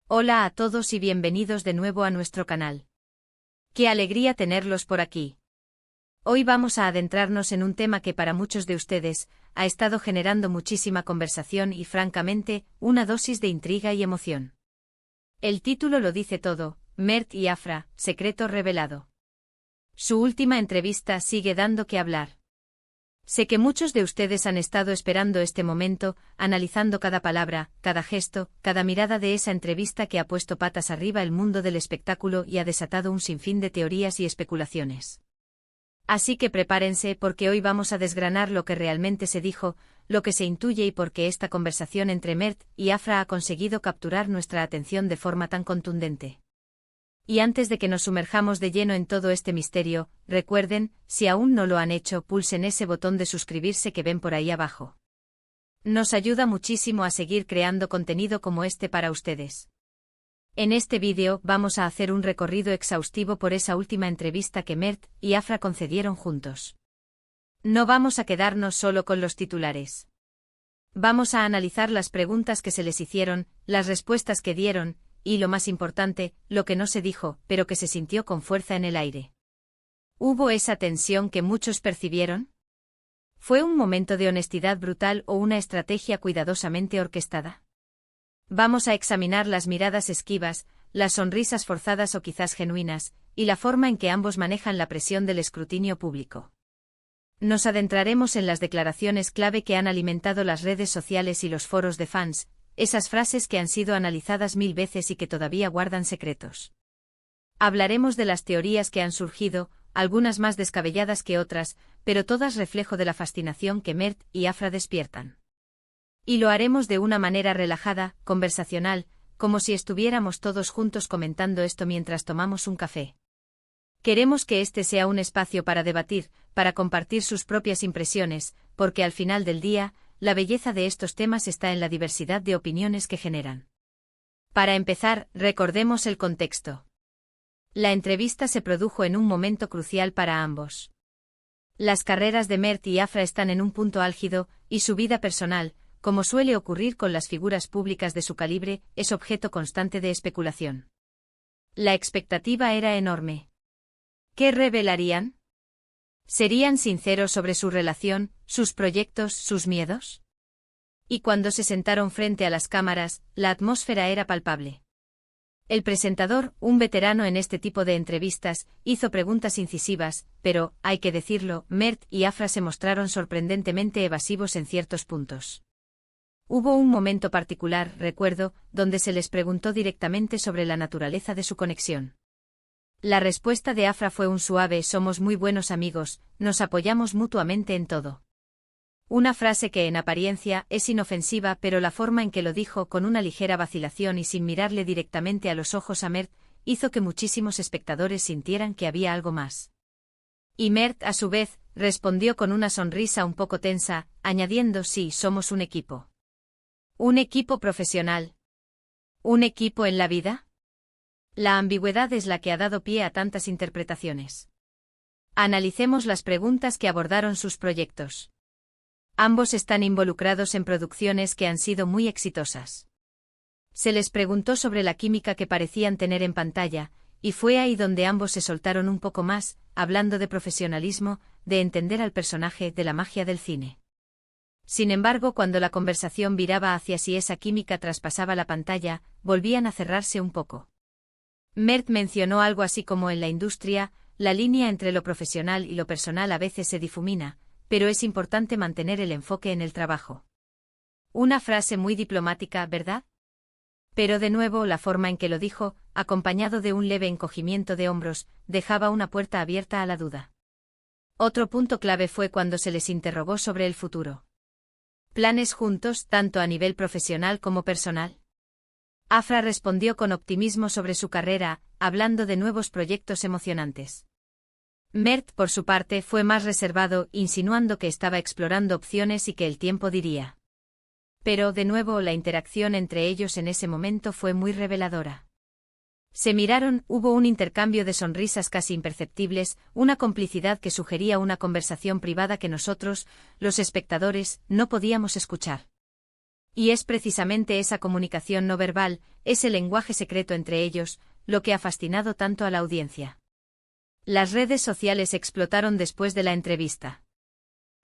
Hola a todos y bienvenidos de nuevo a nuestro canal. ¡Qué alegría tenerlos por aquí! Hoy vamos a adentrarnos en un tema que para muchos de ustedes ha estado generando muchísima conversación y francamente, una dosis de intriga y emoción. El título lo dice todo: Mert y Afra, secreto revelado. Su última entrevista sigue dando que hablar. Sé que muchos de ustedes han estado esperando este momento, analizando cada palabra, cada gesto, cada mirada de esa entrevista que ha puesto patas arriba el mundo del espectáculo y ha desatado un sinfín de teorías y especulaciones. Así que prepárense porque hoy vamos a desgranar lo que realmente se dijo, lo que se intuye y por qué esta conversación entre Mert y Afra ha conseguido capturar nuestra atención de forma tan contundente. Y antes de que nos sumerjamos de lleno en todo este misterio, recuerden, si aún no lo han hecho, pulsen ese botón de suscribirse que ven por ahí abajo. Nos ayuda muchísimo a seguir creando contenido como este para ustedes. En este vídeo vamos a hacer un recorrido exhaustivo por esa última entrevista que Mert y Afra concedieron juntos. No vamos a quedarnos solo con los titulares. Vamos a analizar las preguntas que se les hicieron, las respuestas que dieron, y lo más importante, lo que no se dijo, pero que se sintió con fuerza en el aire. ¿Hubo esa tensión que muchos percibieron? ¿Fue un momento de honestidad brutal o una estrategia cuidadosamente orquestada? Vamos a examinar las miradas esquivas, las sonrisas forzadas o quizás genuinas, y la forma en que ambos manejan la presión del escrutinio público. Nos adentraremos en las declaraciones clave que han alimentado las redes sociales y los foros de fans, esas frases que han sido analizadas 1000 veces y que todavía guardan secretos. Hablaremos de las teorías que han surgido, algunas más descabelladas que otras, pero todas reflejo de la fascinación que Mert y Afra despiertan. Y lo haremos de una manera relajada, conversacional, como si estuviéramos todos juntos comentando esto mientras tomamos un café. Queremos que este sea un espacio para debatir, para compartir sus propias impresiones, porque al final del día, la belleza de estos temas está en la diversidad de opiniones que generan. Para empezar, recordemos el contexto. La entrevista se produjo en un momento crucial para ambos. Las carreras de Mert y Afra están en un punto álgido, y su vida personal, como suele ocurrir con las figuras públicas de su calibre, es objeto constante de especulación. La expectativa era enorme. ¿Qué revelarían? ¿Serían sinceros sobre su relación, sus proyectos, sus miedos? Y cuando se sentaron frente a las cámaras, la atmósfera era palpable. El presentador, un veterano en este tipo de entrevistas, hizo preguntas incisivas, pero, hay que decirlo, Mert y Afra se mostraron sorprendentemente evasivos en ciertos puntos. Hubo un momento particular, recuerdo, donde se les preguntó directamente sobre la naturaleza de su conexión. La respuesta de Afra fue un suave: somos muy buenos amigos, nos apoyamos mutuamente en todo. Una frase que en apariencia es inofensiva, pero la forma en que lo dijo, con una ligera vacilación y sin mirarle directamente a los ojos a Mert, hizo que muchísimos espectadores sintieran que había algo más. Y Mert, a su vez, respondió con una sonrisa un poco tensa, añadiendo: sí, somos un equipo. ¿Un equipo profesional? ¿Un equipo en la vida? La ambigüedad es la que ha dado pie a tantas interpretaciones. Analicemos las preguntas que abordaron sus proyectos. Ambos están involucrados en producciones que han sido muy exitosas. Se les preguntó sobre la química que parecían tener en pantalla, y fue ahí donde ambos se soltaron un poco más, hablando de profesionalismo, de entender al personaje, de la magia del cine. Sin embargo, cuando la conversación viraba hacia si esa química traspasaba la pantalla, volvían a cerrarse un poco. Mert mencionó algo así como: en la industria, la línea entre lo profesional y lo personal a veces se difumina, pero es importante mantener el enfoque en el trabajo. Una frase muy diplomática, ¿verdad? Pero de nuevo la forma en que lo dijo, acompañado de un leve encogimiento de hombros, dejaba una puerta abierta a la duda. Otro punto clave fue cuando se les interrogó sobre el futuro. ¿Planes juntos, tanto a nivel profesional como personal? Afra respondió con optimismo sobre su carrera, hablando de nuevos proyectos emocionantes. Mert, por su parte, fue más reservado, insinuando que estaba explorando opciones y que el tiempo diría. Pero, de nuevo, la interacción entre ellos en ese momento fue muy reveladora. Se miraron, hubo un intercambio de sonrisas casi imperceptibles, una complicidad que sugería una conversación privada que nosotros, los espectadores, no podíamos escuchar. Y es precisamente esa comunicación no verbal, ese lenguaje secreto entre ellos, lo que ha fascinado tanto a la audiencia. Las redes sociales explotaron después de la entrevista.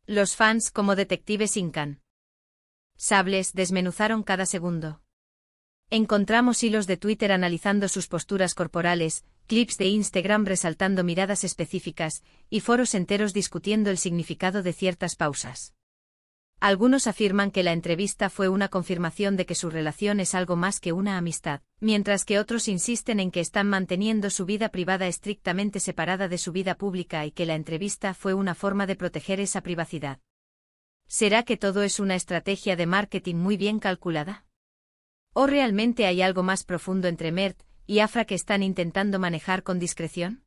Los fans, como detectives hincan sables, desmenuzaron cada segundo. Encontramos hilos de Twitter analizando sus posturas corporales, clips de Instagram resaltando miradas específicas, y foros enteros discutiendo el significado de ciertas pausas. Algunos afirman que la entrevista fue una confirmación de que su relación es algo más que una amistad, mientras que otros insisten en que están manteniendo su vida privada estrictamente separada de su vida pública y que la entrevista fue una forma de proteger esa privacidad. ¿Será que todo es una estrategia de marketing muy bien calculada? ¿O realmente hay algo más profundo entre Mert y Afra que están intentando manejar con discreción?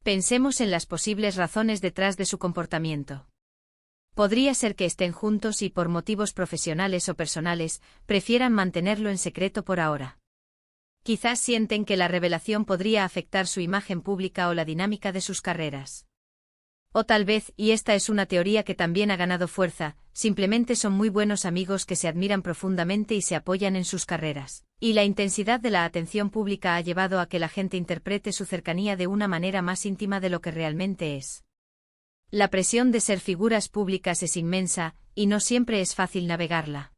Pensemos en las posibles razones detrás de su comportamiento. Podría ser que estén juntos y por motivos profesionales o personales, prefieran mantenerlo en secreto por ahora. Quizás sienten que la revelación podría afectar su imagen pública o la dinámica de sus carreras. O tal vez, y esta es una teoría que también ha ganado fuerza, simplemente son muy buenos amigos que se admiran profundamente y se apoyan en sus carreras. Y la intensidad de la atención pública ha llevado a que la gente interprete su cercanía de una manera más íntima de lo que realmente es. La presión de ser figuras públicas es inmensa, y no siempre es fácil navegarla.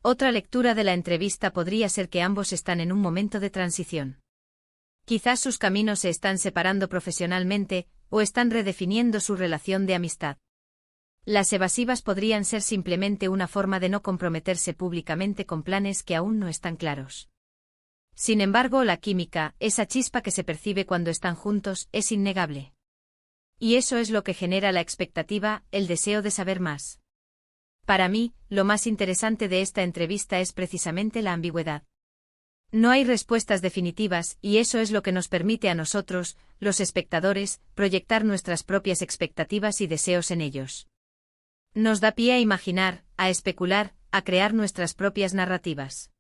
Otra lectura de la entrevista podría ser que ambos están en un momento de transición. Quizás sus caminos se están separando profesionalmente, o están redefiniendo su relación de amistad. Las evasivas podrían ser simplemente una forma de no comprometerse públicamente con planes que aún no están claros. Sin embargo, la química, esa chispa que se percibe cuando están juntos, es innegable. Y eso es lo que genera la expectativa, el deseo de saber más. Para mí, lo más interesante de esta entrevista es precisamente la ambigüedad. No hay respuestas definitivas, y eso es lo que nos permite a nosotros, los espectadores, proyectar nuestras propias expectativas y deseos en ellos. Nos da pie a imaginar, a especular, a crear nuestras propias narrativas.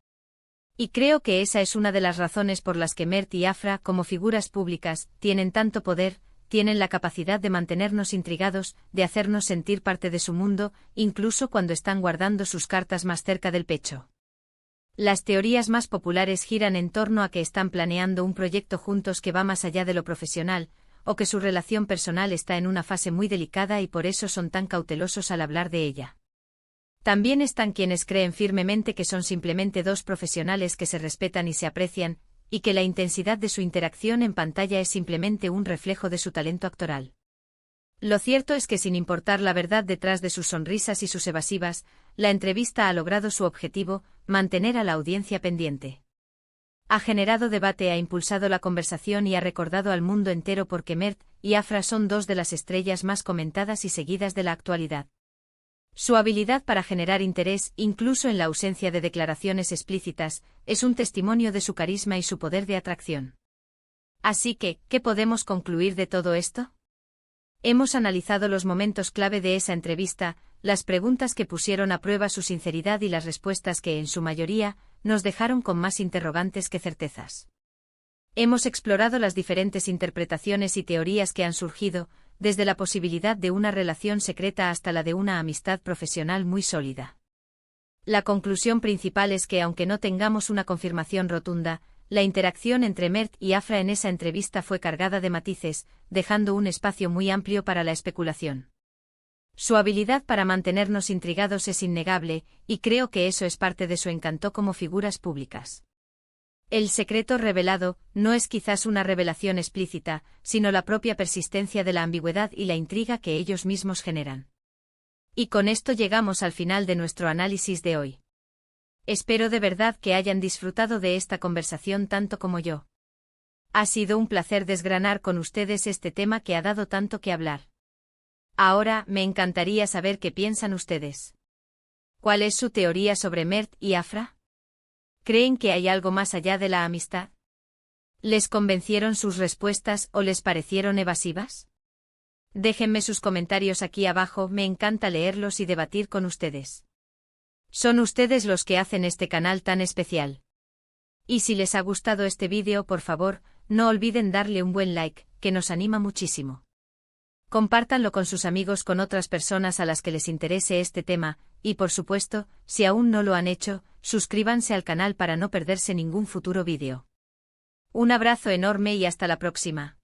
Y creo que esa es una de las razones por las que Mert y Afra, como figuras públicas, tienen tanto poder, tienen la capacidad de mantenernos intrigados, de hacernos sentir parte de su mundo, incluso cuando están guardando sus cartas más cerca del pecho. Las teorías más populares giran en torno a que están planeando un proyecto juntos que va más allá de lo profesional, o que su relación personal está en una fase muy delicada y por eso son tan cautelosos al hablar de ella. También están quienes creen firmemente que son simplemente dos profesionales que se respetan y se aprecian, y que la intensidad de su interacción en pantalla es simplemente un reflejo de su talento actoral. Lo cierto es que sin importar la verdad detrás de sus sonrisas y sus evasivas, la entrevista ha logrado su objetivo, mantener a la audiencia pendiente. Ha generado debate, ha impulsado la conversación y ha recordado al mundo entero porque Mert y Afra son dos de las estrellas más comentadas y seguidas de la actualidad. Su habilidad para generar interés, incluso en la ausencia de declaraciones explícitas, es un testimonio de su carisma y su poder de atracción. Así que, ¿qué podemos concluir de todo esto? Hemos analizado los momentos clave de esa entrevista, las preguntas que pusieron a prueba su sinceridad y las respuestas que, en su mayoría, nos dejaron con más interrogantes que certezas. Hemos explorado las diferentes interpretaciones y teorías que han surgido, desde la posibilidad de una relación secreta hasta la de una amistad profesional muy sólida. La conclusión principal es que, aunque no tengamos una confirmación rotunda, la interacción entre Mert y Afra en esa entrevista fue cargada de matices, dejando un espacio muy amplio para la especulación. Su habilidad para mantenernos intrigados es innegable, y creo que eso es parte de su encanto como figuras públicas. El secreto revelado no es quizás una revelación explícita, sino la propia persistencia de la ambigüedad y la intriga que ellos mismos generan. Y con esto llegamos al final de nuestro análisis de hoy. Espero de verdad que hayan disfrutado de esta conversación tanto como yo. Ha sido un placer desgranar con ustedes este tema que ha dado tanto que hablar. Ahora, me encantaría saber qué piensan ustedes. ¿Cuál es su teoría sobre Mert y Afra? ¿Creen que hay algo más allá de la amistad? ¿Les convencieron sus respuestas o les parecieron evasivas? Déjenme sus comentarios aquí abajo, me encanta leerlos y debatir con ustedes. Son ustedes los que hacen este canal tan especial. Y si les ha gustado este vídeo, por favor, no olviden darle un buen like, que nos anima muchísimo. Compártanlo con sus amigos, con otras personas a las que les interese este tema, y por supuesto, si aún no lo han hecho, suscríbanse al canal para no perderse ningún futuro vídeo. Un abrazo enorme y hasta la próxima.